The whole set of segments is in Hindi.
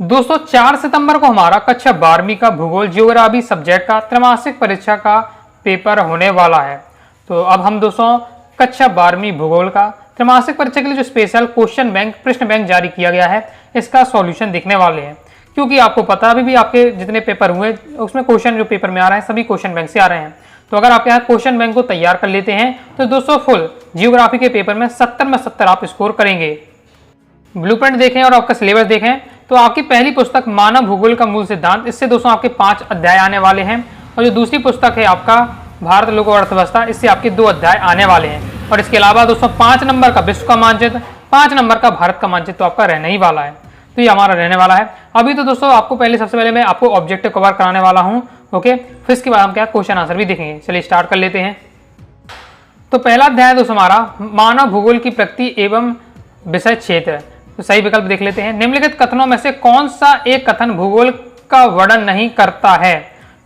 दोस्तों 4 सितंबर को हमारा कक्षा 12वीं का भूगोल ज्योग्राफी सब्जेक्ट का त्रैमासिक परीक्षा का पेपर होने वाला है। तो अब हम दोस्तों कक्षा 12वीं भूगोल का त्रैमासिक परीक्षा के लिए जो स्पेशल क्वेश्चन बैंक प्रश्न बैंक जारी किया गया है इसका सॉल्यूशन देखने वाले हैं। क्योंकि आपको पता है अभी भी आपके जितने पेपर हुए उसमें क्वेश्चन जो पेपर में आ रहे हैं सभी क्वेश्चन बैंक से आ रहे हैं। तो अगर आप यहाँ क्वेश्चन बैंक को तैयार कर लेते हैं तो दोस्तों फुल जियोग्राफी के पेपर में 70 में 70 आप स्कोर करेंगे। ब्लूप्रिंट देखें और आपका सिलेबस देखें तो आपकी पहली पुस्तक मानव भूगोल का मूल सिद्धांत, इससे दोस्तों आपके 5 अध्याय आने वाले हैं। और जो दूसरी पुस्तक है आपका भारत लोक अर्थव्यवस्था, इससे आपके 2 अध्याय आने वाले हैं। और इसके अलावा दोस्तों 5 नंबर का विश्व का मानचित्र, 5 नंबर का भारत का मानचित्र तो आपका रहने ही वाला है। तो ये हमारा रहने वाला है। अभी तो दोस्तों आपको सबसे पहले मैं आपको ऑब्जेक्टिव कवर कराने वाला हूँ। ओके, फिर इसके बाद हम क्या क्वेश्चन आंसर भी देखेंगे। चलिए स्टार्ट कर लेते हैं। तो पहला अध्याय दोस्तों हमारा मानव भूगोल की प्रकृति एवं विषय क्षेत्र। तो सही विकल्प देख लेते हैं। निम्नलिखित कथनों में से कौन सा एक कथन भूगोल का वर्णन नहीं करता है?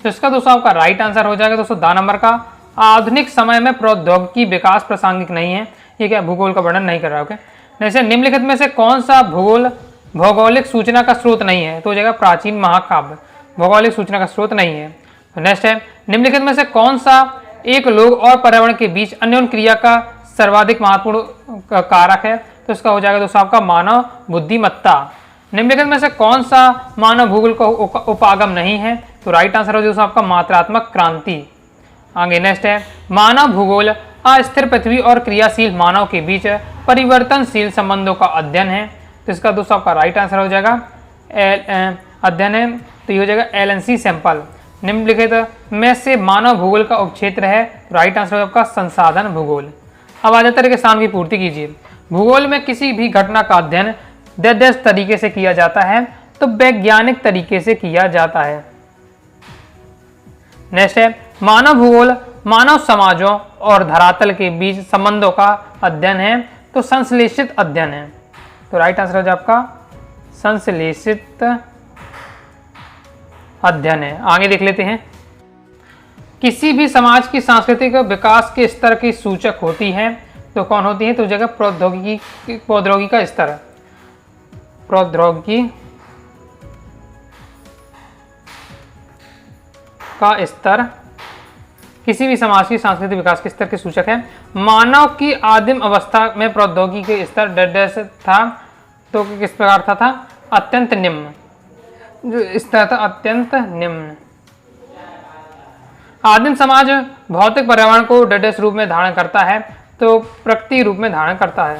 तो इसका दोस्तों आपका राइट आंसर हो जाएगा दोस्तों 2 नंबर का, आधुनिक समय में प्रौद्योगिकी विकास प्रासंगिक नहीं है। ये क्या भूगोल का वर्णन नहीं कर रहा है। ओके, जैसे निम्नलिखित में से कौन सा भौगोलिक सूचना का स्रोत नहीं है? तो हो जाएगा प्राचीन महाकाव्य, भौगोलिक सूचना का स्रोत नहीं है। तो नेक्स्ट है, निम्नलिखित में से कौन सा एक लोग और पर्यावरण के बीच अन्योन्य क्रिया का सर्वाधिक महत्वपूर्ण कारक है? तो इसका हो जाएगा दोस्तों आपका मानव बुद्धिमत्ता। निम्नलिखित में से कौन सा मानव भूगोल का उपागम नहीं है? तो राइट आंसर हो दोस्तों आपका मात्रात्मक क्रांति। आगे नेक्स्ट है, मानव भूगोल अस्थिर पृथ्वी और क्रियाशील मानव के बीच परिवर्तनशील संबंधों का अध्ययन है। तो इसका दोस्तों आपका राइट आंसर हो जाएगा अध्ययन है। तो ये हो जाएगा एलएनसी सैंपल। निम्नलिखित में से मानव भूगोल का उपक्षेत्र है। राइट आंसर आपका संसाधन भूगोल। अब आ जाता है कि स्थान की पूर्ति कीजिए। भूगोल में किसी भी घटना का अध्ययन दस तरीके से किया जाता है, तो वैज्ञानिक तरीके से किया जाता है। नेक्स्ट है, मानव भूगोल मानव समाजों और धरातल के बीच संबंधों का अध्ययन है, तो संश्लेषित अध्ययन है। तो राइट आंसर हो जाए आपका संश्लेषित अध्ययन है। आगे देख लेते हैं, किसी भी समाज की सांस्कृतिक विकास के स्तर की सूचक होती है, तो कौन होती है? तो जगह प्रौद्योगिकी का स्तर, प्रौद्योगिकी का स्तर किसी भी समाज की सांस्कृतिक विकास के स्तर के सूचक है। मानव की आदिम अवस्था में प्रौद्योगिकी के स्तर डैश था, तो किस प्रकार था? अत्यंत निम्न। जो स्तर था अत्यंत निम्न। आदिम समाज भौतिक पर्यावरण को डैश रूप में धारण करता है, तो प्रकृति रूप में धारण करता है।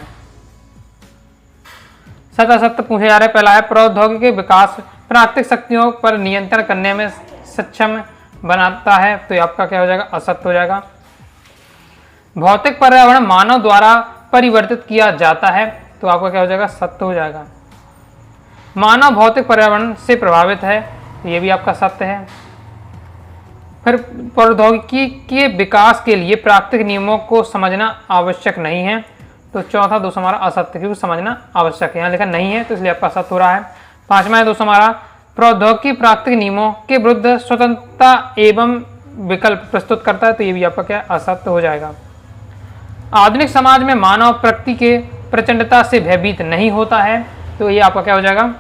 सत्य पूछे जा रहे। पहला है, प्रौद्योगिकी विकास प्राकृतिक शक्तियों पर नियंत्रण करने में सक्षम बनाता है, तो आपका क्या हो जाएगा? असत्य हो जाएगा। भौतिक पर्यावरण मानव द्वारा परिवर्तित किया जाता है, तो आपका क्या हो जाएगा? सत्य हो जाएगा। मानव भौतिक पर्यावरण से प्रभावित है, तो ये भी आपका सत्य है। फिर प्रौद्योगिकी के विकास के लिए प्राकृतिक नियमों को समझना आवश्यक नहीं है, तो चौथा दोस्तों हमारा असत्य, क्योंकि समझना आवश्यक है। यहाँ लिखा नहीं है, तो इसलिए आपका असत्य हो रहा है। 5वां है दोस्तों हमारा, प्रौद्योगिकी प्राकृतिक नियमों के विरुद्ध स्वतंत्रता एवं विकल्प प्रस्तुत करता है, तो ये भी आपका क्या? असत्य हो जाएगा। आधुनिक समाज में मानव प्रकृति के प्रचंडता से भयभीत नहीं होता है, तो ये आपका क्या हो जाएगा?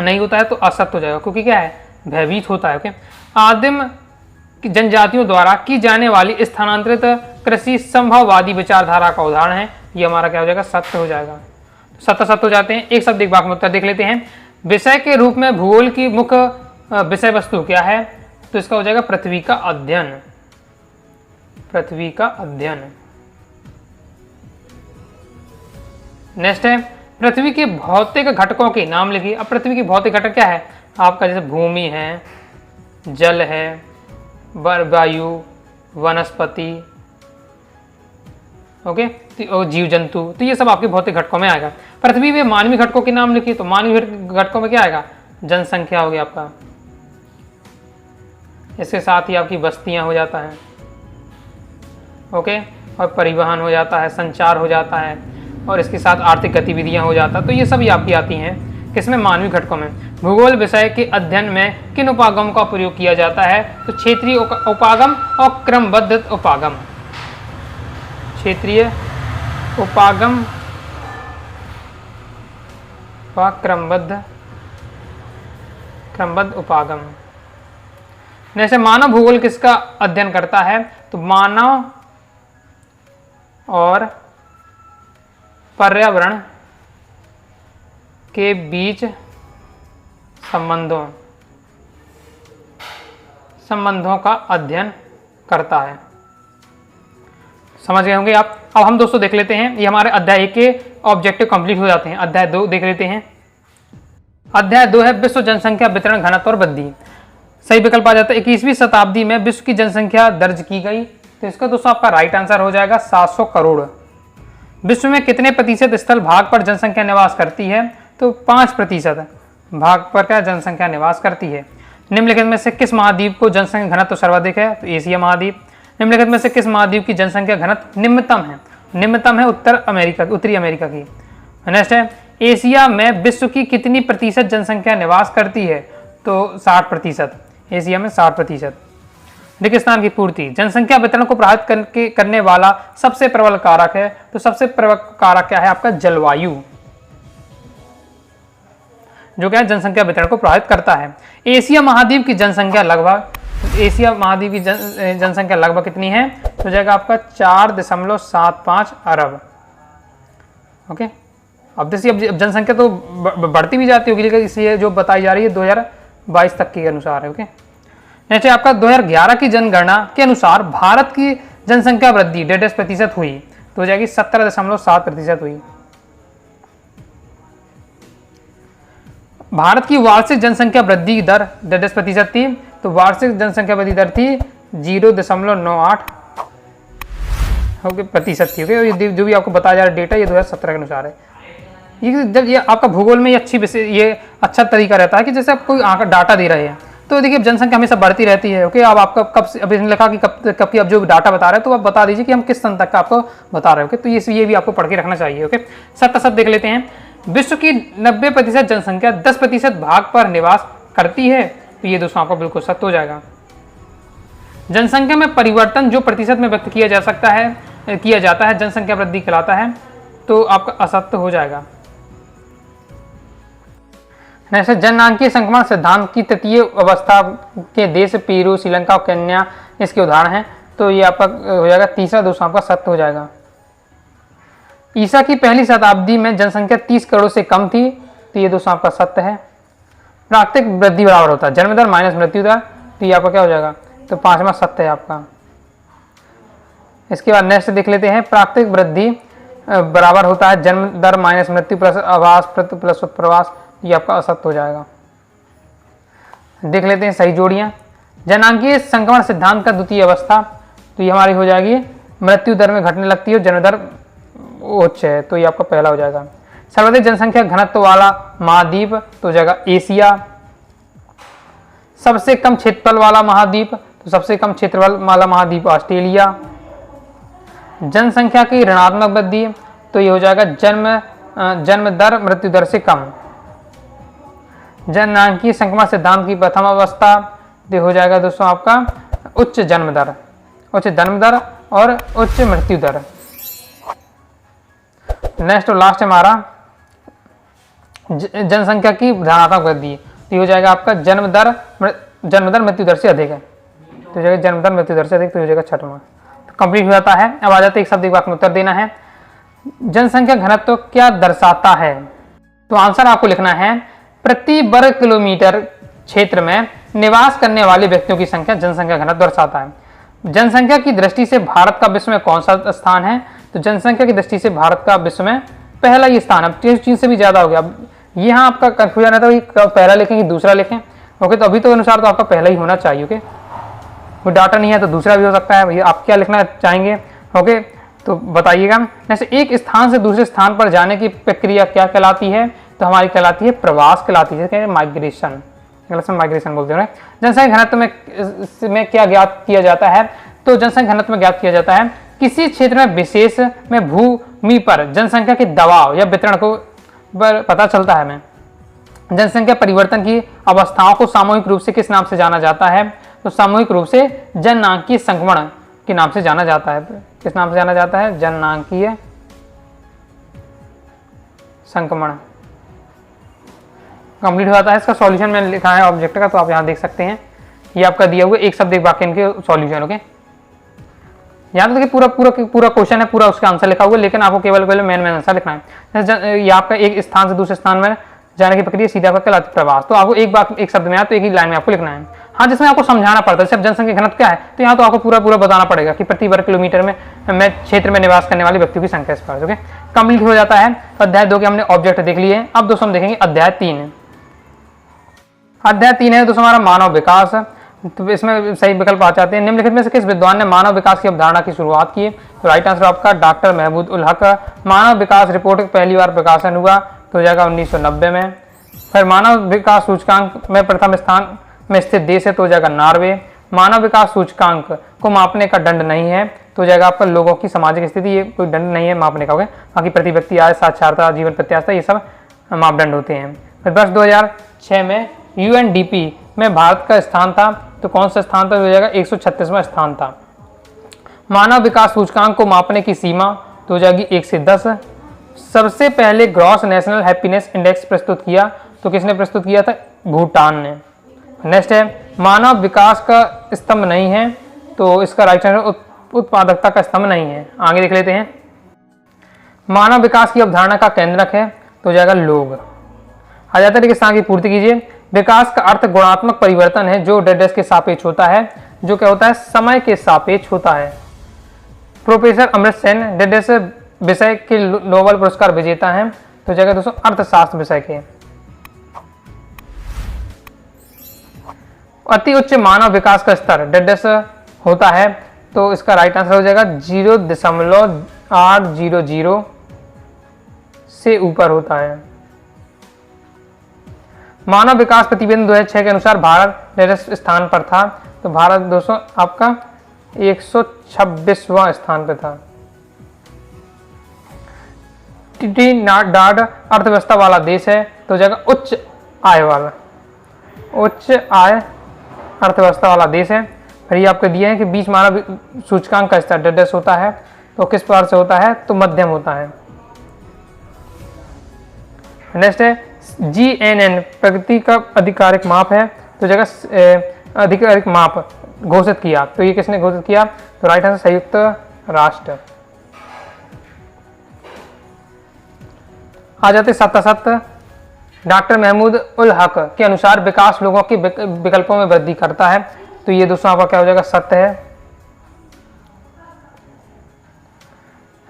नहीं होता है, तो असत्य हो जाएगा, क्योंकि क्या है? भयभीत होता है। ओके, आदिम जनजातियों द्वारा की जाने वाली स्थानांतरित कृषि संभववादी विचारधारा का उदाहरण है, ये हमारा क्या हो जाएगा? सत्य हो जाएगा। सत्य हो जाते हैं। एक शब्द एक वाक्य में उत्तर देख लेते हैं। विषय के रूप में भूगोल की मुख्य विषय वस्तु क्या है? तो इसका हो जाएगा पृथ्वी का अध्ययन, पृथ्वी का अध्ययन। नेक्स्ट है, पृथ्वी के भौतिक घटकों के नाम लिखिए। अब पृथ्वी के भौतिक घटक क्या है आपका? जैसे भूमि है, जल है, वायु, वनस्पति, ओके, और जीव जंतु, तो ये सब आपके भौतिक घटकों में आएगा। पृथ्वी में मानवीय घटकों के नाम लिखिए, तो मानवीय घटकों में क्या आएगा? जनसंख्या हो गया आपका, इसके साथ ही आपकी बस्तियां हो जाता है, ओके, और परिवहन हो जाता है, संचार हो जाता है, और इसके साथ आर्थिक गतिविधियां हो जाता है। तो ये सभी आपकी आती हैं किसमें? मानवीय घटकों में। भूगोल विषय के अध्ययन में किन उपागम का प्रयोग किया जाता है? तो क्षेत्रीय उपागम और क्रमबद्ध उपागम। क्षेत्रीय उपागम व क्रमबद्ध क्रमबद्ध उपागम। जैसे मानव भूगोल किसका अध्ययन करता है, तो मानव और पर्यावरण के बीच संबंधों का अध्ययन करता है। समझ गए होंगे आप। अब हम दोस्तों देख लेते हैं, ये हमारे अध्याय 1 के ऑब्जेक्टिव कंप्लीट हो जाते हैं। अध्याय 2 देख लेते हैं। अध्याय 2 है विश्व जनसंख्या वितरण, घनत्व और वृद्धि। सही विकल्प आ जाता है 21वीं शताब्दी में विश्व की जनसंख्या दर्ज की गई, तो इसका दोस्तों आपका राइट आंसर हो जाएगा 700 करोड़। विश्व में कितने प्रतिशत स्थल भाग पर जनसंख्या निवास करती है, तो 5% भाग पर क्या जनसंख्या निवास करती है। निम्नलिखित में से किस महाद्वीप को जनसंख्या घनत्व सर्वाधिक है, तो एशिया महाद्वीप। निम्नलिखित में से किस महाद्वीप की जनसंख्या घनत्व निम्नतम है, निम्नतम है उत्तरी अमेरिका की। नेक्स्ट है एशिया में विश्व की कितनी प्रतिशत जनसंख्या निवास करती है, तो 60%। एशिया में 60%। रेगिस्तान की पूर्ति, जनसंख्या वितरण को प्रभावित करने वाला सबसे प्रबल कारक है, तो सबसे प्रबल कारक क्या है आपका, जलवायु, जो क्या है जनसंख्या वितरण को प्रभावित करता है। एशिया महाद्वीप की जनसंख्या लगभग कितनी है, तो जाएगा आपका 4.75 अरब। ओके, अब जैसे अब जनसंख्या तो बढ़ती भी जाती होगी, लेकिन इसलिए जो बताई जा रही है 2022 तक के अनुसार है। ओके, नेक्स्ट है आपका 2011 की जनगणना के अनुसार भारत की जनसंख्या वृद्धि 1.5% हुई, तो हो जाएगी 17.7% हुई। भारत की वार्षिक जनसंख्या वृद्धि दर 1.5% थी, तो वार्षिक जनसंख्या वृद्धि दर थी 0.98 प्रतिशत थी। ओके, जो भी आपको बताया जा रहा है डेटा ये 2017 के अनुसार है। ये आपका भूगोल में ये अच्छा तरीका रहता है कि जैसे आप कोई डाटा दे रहे हैं, तो देखिए जनसंख्या हमेशा बढ़ती रहती है। ओके, अब आपका कब से, अभी लिखा कि कब की अब जो डाटा बता रहे हैं, तो आप बता दीजिए कि हम किस सन तक का आपको बता रहे हो। तो ये भी आपको पढ़ के रखना चाहिए। ओके, सत्य देख लेते हैं। विश्व की 90% जनसंख्या 10% भाग पर निवास करती है, तो ये दोस्तों आपको बिल्कुल सत्य हो जाएगा। जनसंख्या में परिवर्तन जो प्रतिशत में व्यक्त किया जाता है जनसंख्या वृद्धि कहलाता है, तो आपका असत्य हो जाएगा। नेक्स्ट जननांकीय संक्रमण सिद्धांत की तृतीय अवस्था के देश पेरू, श्रीलंका और केन्या इसके उदाहरण हैं, तो ये आपका हो जाएगा तीसरा दोस्तों आपका सत्य हो जाएगा। ईसा की पहली शताब्दी में जनसंख्या 30 करोड़ से कम थी, तो ये दोस्तों आपका सत्य है। प्राकृतिक वृद्धि बराबर होता है जन्म दर माइनस मृत्यु दर, तो ये आपका क्या हो जाएगा, तो 5वां सत्य है आपका। इसके बाद नेक्स्ट देख लेते हैं, प्राकृतिक वृद्धि बराबर होता है जन्म दर माइनस मृत्यु प्लस आवास प्लस उत्प्रवास, ये आपका असत्य हो जाएगा। देख लेते हैं सही जोड़ियां। जननांकीय संक्रमण सिद्धांत का द्वितीय अवस्था, तो ये हमारी हो जाएगी मृत्यु दर में घटने लगती है, जन्म दर उच्च है, तो ये आपका पहला हो जाएगा। सर्वाधिक जनसंख्या घनत्व वाला महाद्वीप, तो हो जाएगा एशिया। सबसे कम क्षेत्रफल वाला महाद्वीप, तो सबसे कम क्षेत्रफल वाला महाद्वीप ऑस्ट्रेलिया। जनसंख्या की ऋणात्मक वृद्धि, तो ये हो जाएगा जन्म दर मृत्यु दर से कम। जननांकीय संक्रमण सिद्धांत की प्रथम अवस्था, तो हो जाएगा दोस्तों आपका उच्च जन्म दर और उच्च मृत्यु दर। नेक्स्ट और लास्ट हमारा जनसंख्या की ऋणात्मक वृद्धि, तो हो जाएगा आपका जन्म दर मृत्यु दर से अधिक है, तो हो जाएगा जन्म दर मृत्यु दर से अधिक, तो हो जाएगा 6वां। तो कंप्लीट हो जाता है। अब आ जाते एक शब्द एक वाक्य में उत्तर देना है। जनसंख्या घनत्व क्या दर्शाता है, तो आंसर आपको लिखना है प्रति वर्ग किलोमीटर क्षेत्र में निवास करने वाले व्यक्तियों की संख्या जनसंख्या घनत्व दर्शाता है। जनसंख्या की दृष्टि से भारत का विश्व में कौन सा स्थान है, तो जनसंख्या की दृष्टि से भारत का विश्व में पहला ही स्थान है। चीन से भी ज्यादा हो गया। अब यहाँ आपका कंफ्यूजन है, तो पहला लिखें कि दूसरा लिखें। ओके, तो अभी तो अनुसार तो आपका पहला ही होना चाहिए। ओके, कोई डाटा नहीं है तो दूसरा भी हो सकता है। भैया आप क्या लिखना चाहेंगे, ओके तो बताइएगा। जैसे एक स्थान से दूसरे स्थान पर जाने की प्रक्रिया क्या कहलाती है, तो हमारी कहलाती है प्रवास कहलाती है, माइग्रेशन, माइग्रेशन बोलते हैं। जनसंख्या घनत्व में क्या ज्ञात किया जाता है, तो जनसंख्या घनत्व में ज्ञात किया जाता है किसी क्षेत्र में विशेष में भूमि पर जनसंख्या के दबाव या वितरण को पता चलता है हमें। जनसंख्या परिवर्तन की अवस्थाओं को सामूहिक रूप से किस नाम से जाना जाता है, तो सामूहिक रूप से जननांकीय संक्रमण के नाम से जाना जाता है। किस नाम से जाना जाता है, जननांकीय संक्रमण। कंप्लीट हो जाता है। इसका सॉल्यूशन मैंने लिखा है ऑब्जेक्ट का, तो आप यहाँ देख सकते हैं, ये आपका दिया हुआ एक शब्द एक वाक्य इनके सॉल्यूशन। ओके, यहाँ तो देखिए पूरा क्वेश्चन है, पूरा उसका आंसर लिखा हुआ है, लेकिन आपको केवल मेन आंसर लिखना है। ये आपका एक स्थान से दूसरे स्थान में जाने की प्रक्रिया सीधा आपका कहलाती प्रवास। तो आपको एक शब्द में आया तो एक ही लाइन में आपको लिखना है। हाँ, जिसमें आपको समझाना पड़ता है जैसे जनसंख्या घनत्व क्या है, तो यहाँ तो आपको पूरा बताना पड़ेगा कि प्रति वर्ग किलोमीटर में क्षेत्र में निवास करने वाले व्यक्तियों की संख्या इस प्रकार। ओके, कंप्लीट हो जाता है। अध्याय 2 के हमने ऑब्जेक्ट देख लिए। अब दोस्तों हम देखेंगे अध्याय 3। अध्याय 3 है दोस्तों हमारा मानव विकास। तो इसमें सही विकल्प आ जाते हैं। निम्नलिखित में से किस विद्वान ने मानव विकास की अवधारणा की शुरुआत की? तो राइट आंसर आपका डॉक्टर महमूद उल हक। मानव विकास रिपोर्ट पहली बार प्रकाशन हुआ तो हो जाएगा 1990 में। फिर मानव विकास सूचकांक में प्रथम स्थान में स्थित देश है तो हो जाएगा नॉर्वे। मानव विकास सूचकांक को मापने का दंड नहीं है तो हो जाएगा आपका लोगों की सामाजिक स्थिति, ये कोई दंड नहीं है मापने का। बाकी प्रति व्यक्ति आय, साक्षरता, जीवन प्रत्याशा, ये सब मापदंड होते हैं। फिर वर्ष 2006 में यूएनडीपी में भारत का स्थान था तो कौन सा स्थान था? हो जाएगा 136वां स्थान था। मानव विकास सूचकांक को मापने की सीमा तो हो जाएगी 1 से 10। सबसे पहले ग्रॉस नेशनल हैप्पीनेस इंडेक्स प्रस्तुत किया तो किसने प्रस्तुत किया था? भूटान ने। नेक्स्ट है मानव विकास का स्तंभ नहीं है तो इसका राइट आंसर उत्पादकता का स्तंभ नहीं है। आगे देख लेते हैं। मानव विकास की अवधारणा का केंद्रक है तो हो जाएगा लोग। आ जाता है कि पूर्ति कीजिए। विकास का अर्थ गुणात्मक परिवर्तन है जो डेडेस के सापेक्ष होता है, जो क्या होता है? समय के सापेक्ष होता है। प्रोफेसर अमृत सेन डेडेस विषय के नोबेल पुरस्कार विजेता हैं तो जगह दोस्तों अर्थशास्त्र विषय के। अति उच्च मानव विकास का स्तर डेडेस होता है तो इसका राइट आंसर हो जाएगा 0.800 से ऊपर होता है। मानव विकास प्रतिवेदन 2006 के अनुसार भारत डेडेस स्थान पर था तो भारत दोस्तों आपका 126वां स्थान पर था। ट्रिनिडाड अर्थव्यवस्था वाला देश है तो जगह उच्च आय अर्थव्यवस्था वाला देश है। फिर ये आपको दिया है कि 20 मानव सूचकांक का स्तर डेडेस होता है तो किस प्रकार से होता है? तो मध्यम होता है। नेक्स्ट है GNN प्रगति का आधिकारिक माप है तो जगह आधिकारिक माप घोषित किया तो ये किसने घोषित किया? तो राइट आंसर संयुक्त राष्ट्र। आ जाते सत्य। डॉक्टर महमूद उल हक के अनुसार विकास लोगों के विकल्पों में वृद्धि करता है तो ये दोस्तों आपका क्या हो जाएगा? सत्य है।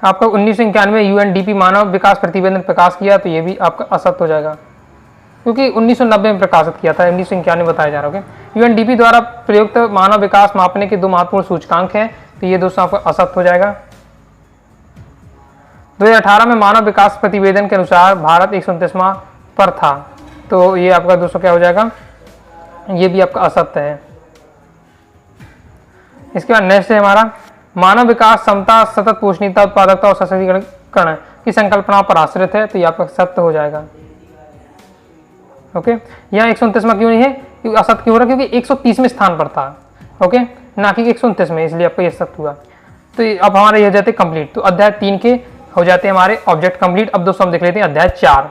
आपका 1991 में यूएनडीपी मानव विकास प्रतिवेदन प्रकाश किया तो ये भी आपका असत्य हो जाएगा क्योंकि 1990 में प्रकाशित किया था, 1991 बताया जा रहा है। यूएनडीपी द्वारा प्रयुक्त मानव विकास मापने के 2 महत्वपूर्ण सूचकांक हैं तो ये दोस्तों आपका असत्य हो जाएगा। 2018 में मानव विकास प्रतिवेदन के अनुसार भारत 129वां पर था तो ये आपका दोस्तों क्या हो जाएगा? ये भी आपका असत्य है। इसके बाद नेक्स्ट है हमारा मानव विकास समता, सतत पोषणीयता, उत्पादकता और सशक्तिकरण की संकल्पना पर आश्रित है तो ये आपका सत्य हो जाएगा। ओके, यहाँ 129वां क्यों नहीं है? क्योंकि असत्य क्यों हो रहा है? क्योंकि 130वें स्थान पर था। ओके, ना कि 129 में, इसलिए आपका ये सत्य हुआ। तो अब हमारे ये हो जाते कंप्लीट। तो अध्याय 3 के हो जाते हैं हमारे ऑब्जेक्ट कंप्लीट। अब दोस्तों हम देख लेते हैं अध्याय 4।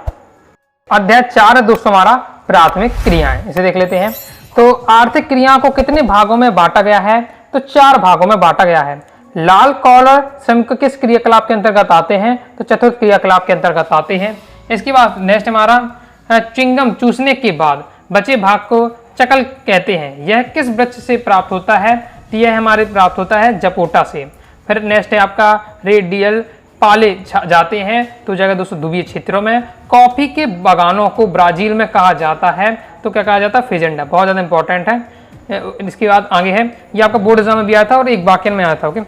अध्याय 4 है दोस्तों हमारा प्राथमिक क्रियाएं। इसे देख लेते हैं। तो आर्थिक क्रियाओं को कितने भागों में बांटा गया है? तो 4 भागों में बांटा गया है। लाल कॉलर श्रमिक किस क्रियाकलाप के अंतर्गत आते हैं? तो चतुर्थ क्रियाकलाप के अंतर्गत आते हैं। इसके बाद नेक्स्ट हमारा च्युइंगम चूसने के बाद बचे भाग को चकल कहते हैं। यह किस वृक्ष से प्राप्त होता है? तो यह हमारे प्राप्त होता है जपोटा से। फिर नेक्स्ट है आपका रेडियल पाले जाते हैं तो जगह दोस्तों ध्रुवीय क्षेत्रों में। कॉफी के बागानों को ब्राजील में कहा जाता है तो क्या कहा जाता है? फेजेंडा। बहुत ज़्यादा इंपॉर्टेंट है। इसके बाद आगे है, ये आपका बोर्ड एग्जाम में भी आया था और एक वाक्य में आया था। ओके,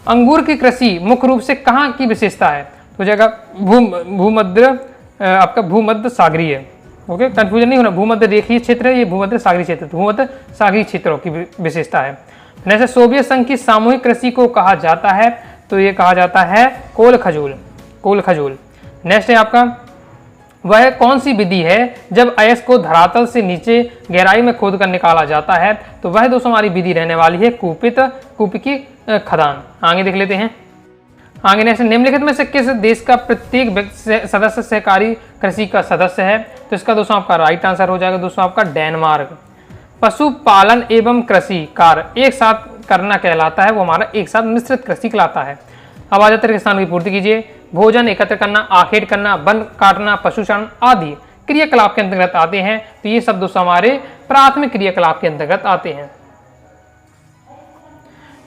अंगूर की कृषि मुख्य रूप से कहाँ की विशेषता है? तो जगह भूमध्य आपका भूमध्य सागरीय। ओके, कंफ्यूजन नहीं होना, भूमध्य रेखीय क्षेत्र है, ये भूमध्य सागरीय क्षेत्र, भूमध्य सागरीय क्षेत्रों की विशेषता है। जैसे सोवियत संघ की सामूहिक कृषि को कहा जाता है तो ये कहा जाता है कोल खजूल। नेक्स्ट है आपका वह कौन सी विधि है जब अयस्क को धरातल से नीचे गहराई में खोद कर निकाला जाता है? तो वह दोस्तों हमारी विधि रहने वाली है कूपी की खदान। आगे देख लेते हैं। आगे नेक्स्ट, निम्नलिखित में से किस देश का प्रत्येक सदस्य सहकारी कृषि का सदस्य है? तो इसका दोस्तों आपका राइट आंसर हो जाएगा दोस्तों आपका डेनमार्क। पशुपालन एवं कृषि कार्य एक साथ करना कहलाता है, वो हमारा एक साथ मिश्रित कृषि कहलाता है। अब आ जाते हैं किसान की पूर्ति कीजिए। भोजन एकत्र करना, आखेट करना, वन काटना, पशुचारण आदि क्रियाकलाप के अंतर्गत आते हैं। तो ये सब दोस्तों हमारे प्राथमिक क्रियाकलाप के अंतर्गत आते हैं।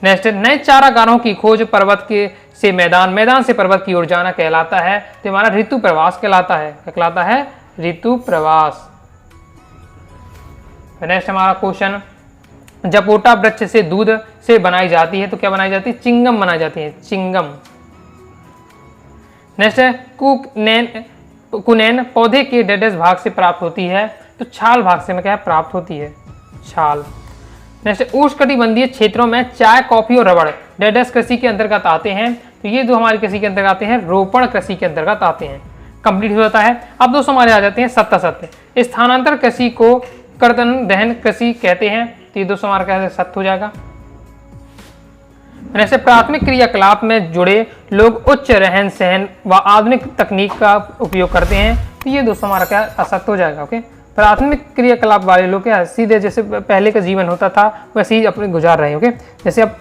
नेक्स्ट, नए चारागाहों की खोज पर्वत के से मैदान, मैदान से पर्वत की ओर जाना कहलाता है। तो हमारा ऋतु प्रवास कहलाता है। क्या कहलाता है? ऋतु प्रवास। नेक्स्ट हमारा क्वेश्चन, जपोटा वृक्ष से दूध से बनाई जाती है तो क्या बनाई जाती है? चिंगम बनाई जाती है, चिंगम। नेक्स्ट है कुनैन पौधे के डेडेस भाग से प्राप्त होती है। तो छाल भाग से में क्या है? प्राप्त होती है, छाल। नेक्स्ट, उष्णकटिबंधीय क्षेत्रों में चाय, कॉफी और रबड़ डेडेस कृषि के अंतर्गत आते हैं। तो ये जो हमारी कृषि के अंतर्गत आते हैं, रोपण कृषि के अंतर्गत आते हैं। कंप्लीट हो जाता है। अब दोस्तों हमारे आ जाते हैं सत्य। स्थानांतर कृषि को कर्तन दहन कृषि कहते हैं। तो ये दोस्तों हमारा क्या सत्य हो जाएगा। ऐसे प्राथमिक क्रियाकलाप में जुड़े लोग उच्च रहन सहन व आधुनिक तकनीक का उपयोग करते हैं। तो ये दोस्तों हमारा क्या असत्य हो जाएगा। ओके, प्राथमिक क्रियाकलाप वाले लोग क्या सीधे जैसे पहले का जीवन होता था वैसे ही अपने गुजार रहे हैं। ओके, जैसे अब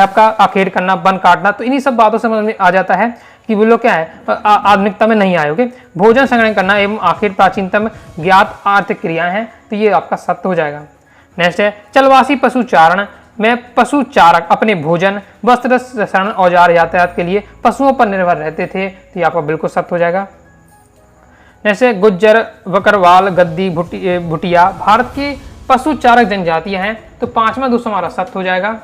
आपका आखेट करना, वन काटना, तो इन्हीं सब बातों से समझ में आ जाता है कि वो लोग क्या है आधुनिकता में नहीं आए। ओके, भोजन संग्रहण करना एवं आखेट प्राचीनतम ज्ञात आर्थिक क्रियाएं हैं। तो ये आपका सत्य हो जाएगा। नेक्स्ट है चलवासी पशुचारण में पशुचारक अपने भोजन, वस्त्र, शरण, औजार, यातायात के लिए पशुओं पर निर्भर रहते थे। तो ये आपका बिल्कुल सत्य हो जाएगा। जैसे गुज्जर, बकरवाल, गद्दी, भुटिया भारत की पशुचारक जनजातियां हैं। तो पांचवा दोस्तों हमारा सत्य हो जाएगा।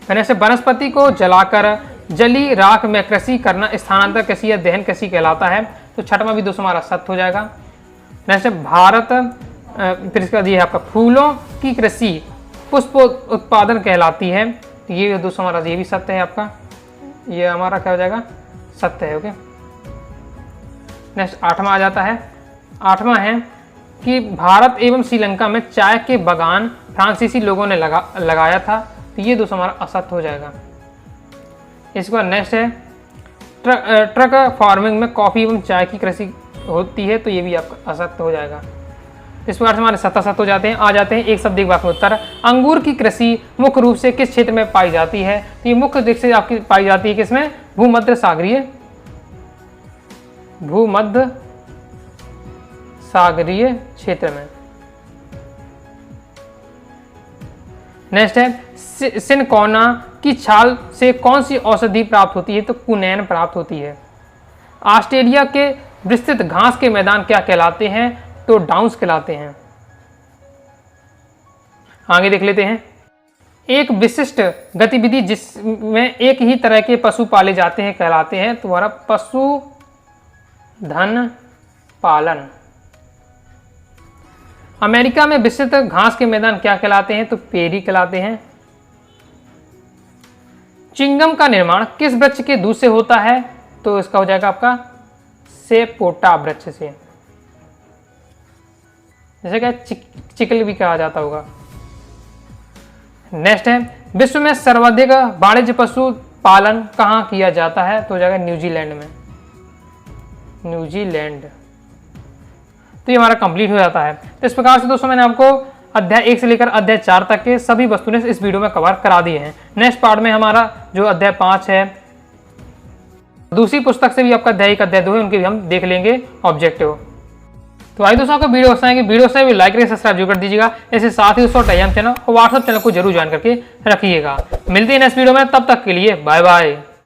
जैसे वनस्पति को जलाकर जली राख में कृषि करना स्थानांतर कृषि या दहन कृषि कहलाता है। तो छठवां भी दोस्तों हमारा सत्य हो जाएगा। जैसे भारत फिर इसका ये आपका फूलों की कृषि पुष्प उत्पादन कहलाती है। तो ये दोस्तों हमारा ये भी सत्य है आपका। ये हमारा क्या हो जाएगा? सत्य है। ओके, नेक्स्ट आठवां आ जाता है। आठवां है कि भारत एवं श्रीलंका में चाय के बागान फ्रांसीसी लोगों ने लगाया था। तो ये दोस्तों हमारा असत्य हो जाएगा। इसके बाद नेक्स्ट है ट्रक फार्मिंग में कॉफी एवं चाय की कृषि होती है। तो ये भी आपका असत्य हो जाएगा। इस प्रकार से हमारे सत्य हो जाते हैं। आ जाते हैं एक शब्द एक वाक्य में उत्तर। अंगूर की कृषि मुख्य रूप से किस क्षेत्र में पाई जाती है? तो ये मुख्य रूप से आपकी पाई जाती है किसमें? भूमध्य सागरीय क्षेत्र में। नेक्स्ट है सिनकोना की छाल से कौन सी औषधि प्राप्त होती है? तो कुनैन प्राप्त होती है। ऑस्ट्रेलिया के विस्तृत घास के मैदान क्या कहलाते हैं? तो डाउन्स कहलाते हैं। आगे देख लेते हैं। एक विशिष्ट गतिविधि जिसमें एक ही तरह के पशु पाले जाते हैं कहलाते हैं। तो हमारा पशुधन पालन। अमेरिका में विस्तृत घास के मैदान क्या कहलाते हैं? तो पेरी कहलाते हैं। चिंगम का निर्माण किस वृक्ष के दूध से होता है? तो इसका हो जाएगा आपका सेपोटा वृक्ष से, जैसे क्या चिकल भी कहा जाता होगा। नेक्स्ट है विश्व में सर्वाधिक वाणिज्य पशु पालन कहाँ किया जाता है? तो हो जाएगा न्यूजीलैंड में, न्यूजीलैंड। तो ये हमारा कंप्लीट हो जाता है। तो इस प्रकार से दोस्तों मैंने आपको अध्याय 1 से लेकर अध्याय 4 तक के सभी वस्तुएं इस वीडियो में कवर करा दिए हैं। नेक्स्ट पार्ट में हमारा जो अध्याय 5 है, दूसरी पुस्तक से भी आपका अध्याय 1 अध्याय 2 है, उनके भी हम देख लेंगे ऑब्जेक्टिव। तो आइए दोस्तों, आपको वीडियो पसंद आएगी, वीडियो से भी लाइक करके सब्सक्राइब जरूर कर दीजिएगा। इसके साथ ही दोस्तों टेलीग्राम चैनल और व्हाट्सएप चैनल को जरूर ज्वाइन करके रखिएगा। मिलते हैं नेक्स्ट वीडियो में, तब तक के लिए बाय बाय।